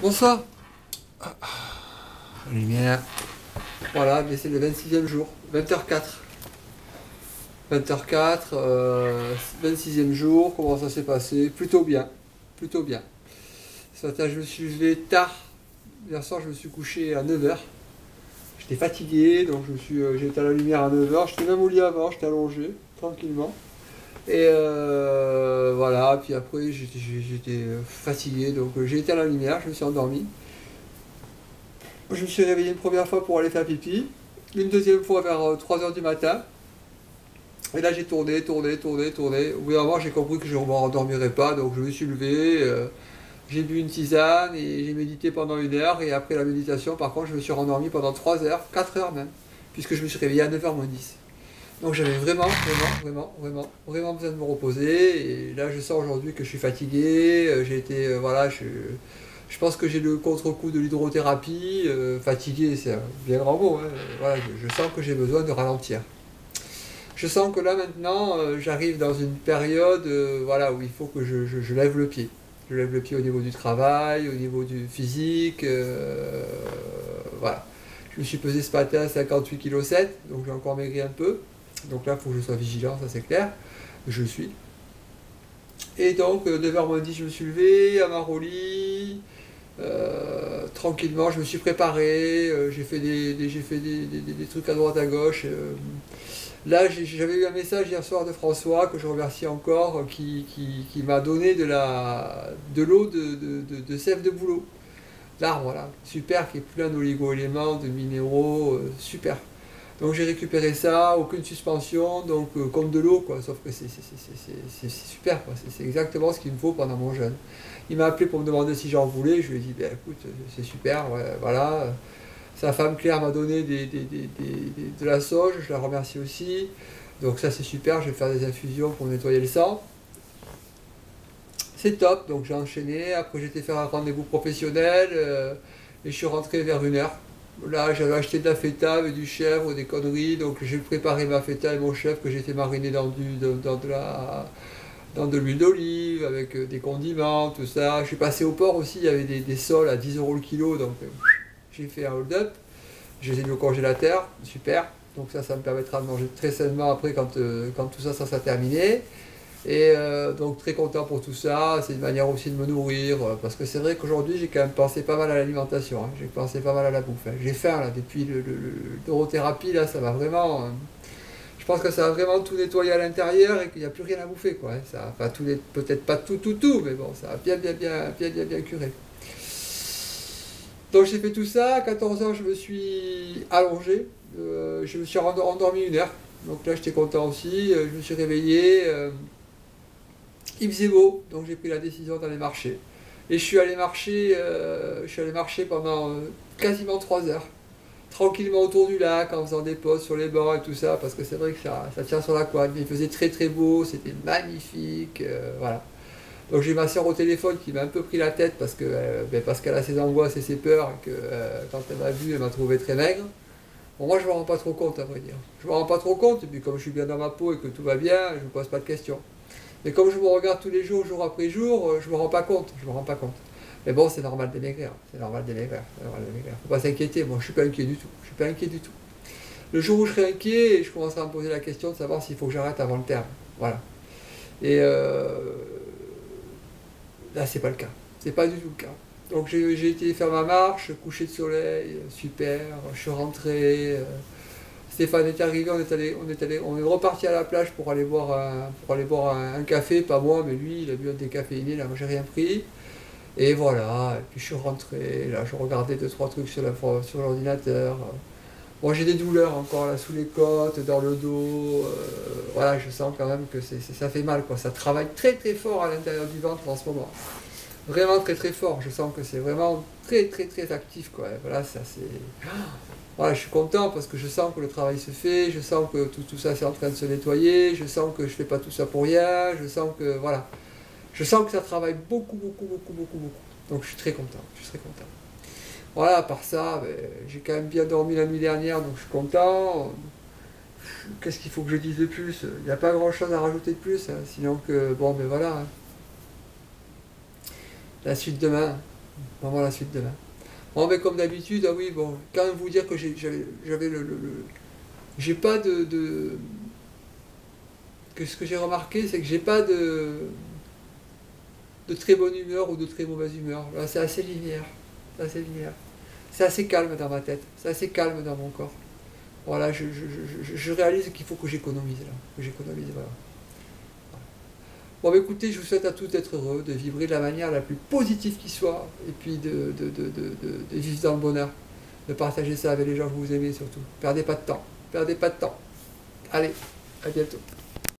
Bonsoir. Lumière. Voilà, mais c'est le 26e jour. 20h04. 20h04, 26e jour. Comment ça s'est passé? Plutôt bien. Plutôt bien. Ce matin, je me suis levé tard. Hier soir, je me suis couché à 9h. J'étais fatigué, donc j'ai été à la lumière à 9h. J'étais même au lit avant, j'étais allongé, tranquillement. Et voilà, puis après, j'étais fatigué, donc j'ai été à la lumière, je me suis endormi. Je me suis réveillé une première fois pour aller faire pipi, une deuxième fois vers 3h du matin. Et là j'ai tourné. Au bout d'un moment j'ai compris que je ne m'endormirais pas, donc je me suis levé, j'ai bu une tisane et j'ai médité pendant 1 heure. Et après la méditation, par contre, je me suis rendormi pendant 3 heures, 4 heures même, puisque je me suis réveillé à 9h moins 10. Donc j'avais vraiment besoin de me reposer. Et là je sens aujourd'hui que je suis fatigué, j'ai été, voilà, je pense que j'ai le contre-coup de l'hydrothérapie. Fatigué, c'est un bien grand mot, hein. Voilà, je sens que j'ai besoin de ralentir. Je sens que là maintenant, j'arrive dans une période voilà, où il faut que je lève le pied. Je lève le pied au niveau du travail, au niveau du physique. Voilà. Je me suis pesé ce matin à 58,7 kg, donc j'ai encore maigri un peu. Donc là, il faut que je sois vigilant, ça c'est clair. Je le suis. Et donc, 9h moins 10, je me suis levé, à Maroli. Tranquillement, je me suis préparé, j'ai fait des trucs à droite à gauche. Là, j'avais eu un message hier soir de François, que je remercie encore, qui m'a donné de l'eau de sève de bouleau. L'arbre, là, super, qui est plein d'oligo-éléments, de minéraux, super. Donc j'ai récupéré ça, aucune suspension, donc comme de l'eau, quoi, sauf que c'est super, quoi. C'est exactement ce qu'il me faut pendant mon jeûne. Il m'a appelé pour me demander si j'en voulais, je lui ai dit, ben écoute, c'est super, ouais, voilà. Sa femme Claire m'a donné de la sauge, je la remercie aussi. Donc ça c'est super, je vais faire des infusions pour nettoyer le sang. C'est top, donc j'ai enchaîné, après j'étais faire un rendez-vous professionnel, et je suis rentré vers 1h. Là j'avais acheté de la feta avec du chèvre, des conneries, donc j'ai préparé ma feta et mon chèvre que j'ai fait mariner dans de l'huile d'olive, avec des condiments, tout ça. Je suis passé au port aussi, il y avait des sols à 10 € le kilo, donc j'ai fait un hold-up. Je les ai mis au congélateur, super. Donc ça me permettra de manger très sainement après quand tout ça sera terminé. Et donc très content pour tout ça, c'est une manière aussi de me nourrir, parce que c'est vrai qu'aujourd'hui j'ai quand même pensé pas mal à l'alimentation, hein. J'ai pensé pas mal à la bouffe, hein. J'ai faim là, depuis l'eurothérapie, là ça va vraiment... je pense que ça va vraiment tout nettoyer à l'intérieur et qu'il n'y a plus rien à bouffer, quoi, hein. Ça, enfin, peut-être pas tout, mais bon, ça va bien curer. Donc j'ai fait tout ça, à 14h je me suis allongé, je me suis endormi 1 heure, donc là j'étais content aussi, je me suis réveillé, il faisait beau, donc j'ai pris la décision d'aller marcher. Et je suis allé marcher pendant quasiment 3 heures, tranquillement autour du lac, en faisant des pauses sur les bancs et tout ça, parce que c'est vrai que ça tient sur la couenne, mais il faisait très beau, c'était magnifique, voilà. Donc j'ai ma soeur au téléphone qui m'a un peu pris la tête parce qu'elle a ses angoisses et ses peurs, et que quand elle m'a vu, elle m'a trouvé très maigre. Bon, moi je me rends pas trop compte, à vrai dire. Je me rends pas trop compte, et puis comme je suis bien dans ma peau et que tout va bien, je me pose pas de questions. Mais comme je me regarde tous les jours, jour après jour, je me rends pas compte, je me rends pas compte. Mais bon, c'est normal de maigrir, c'est normal de maigrir, c'est normal de maigrir. Faut pas s'inquiéter, moi je suis pas inquiet du tout, je suis pas inquiet du tout. Le jour où je serai inquiet, je commencerai à me poser la question de savoir s'il faut que j'arrête avant le terme. Voilà. Et là, c'est pas le cas. C'est pas du tout le cas. Donc j'ai été faire ma marche, coucher de soleil, super, je suis rentré. Stéphane est arrivé, on est reparti à la plage pour aller boire un café, pas moi, mais lui, il a bu un décaféiné, là, moi j'ai rien pris. Et voilà, et puis je suis rentré, là, je regardais deux, trois trucs sur l'ordinateur. Bon, j'ai des douleurs encore là sous les côtes, dans le dos. Voilà, je sens quand même que ça fait mal, quoi. Ça travaille très fort à l'intérieur du ventre en ce moment. Vraiment très fort. Je sens que c'est vraiment très actif, quoi. Et voilà, ça c'est. Voilà, je suis content parce que je sens que le travail se fait, je sens que tout ça c'est en train de se nettoyer, je sens que je fais pas tout ça pour rien, je sens que voilà. Je sens que ça travaille beaucoup. Donc je suis très content, je suis très content. Voilà, à part ça, ben, j'ai quand même bien dormi la nuit dernière, donc je suis content. Qu'est-ce qu'il faut que je dise de plus? Il n'y a pas grand-chose à rajouter de plus, hein, sinon que, bon, ben voilà, hein. La suite demain. On va voir la suite demain. Bon, mais comme d'habitude, ah oui, bon, quand même vous dire que j'avais j'ai pas que ce que j'ai remarqué, c'est que j'ai pas de très bonne humeur ou de très mauvaise humeur. Là, c'est assez linéaire. C'est assez linéaire. C'est assez calme dans ma tête. C'est assez calme dans mon corps. Voilà, je réalise qu'il faut que j'économise là. Que j'économise, voilà. Bon, bah, écoutez, je vous souhaite à tous d'être heureux, de vibrer de la manière la plus positive qui soit, et puis de vivre dans le bonheur, de partager ça avec les gens que vous aimez surtout. Perdez pas de temps. Perdez pas de temps. Allez, à bientôt.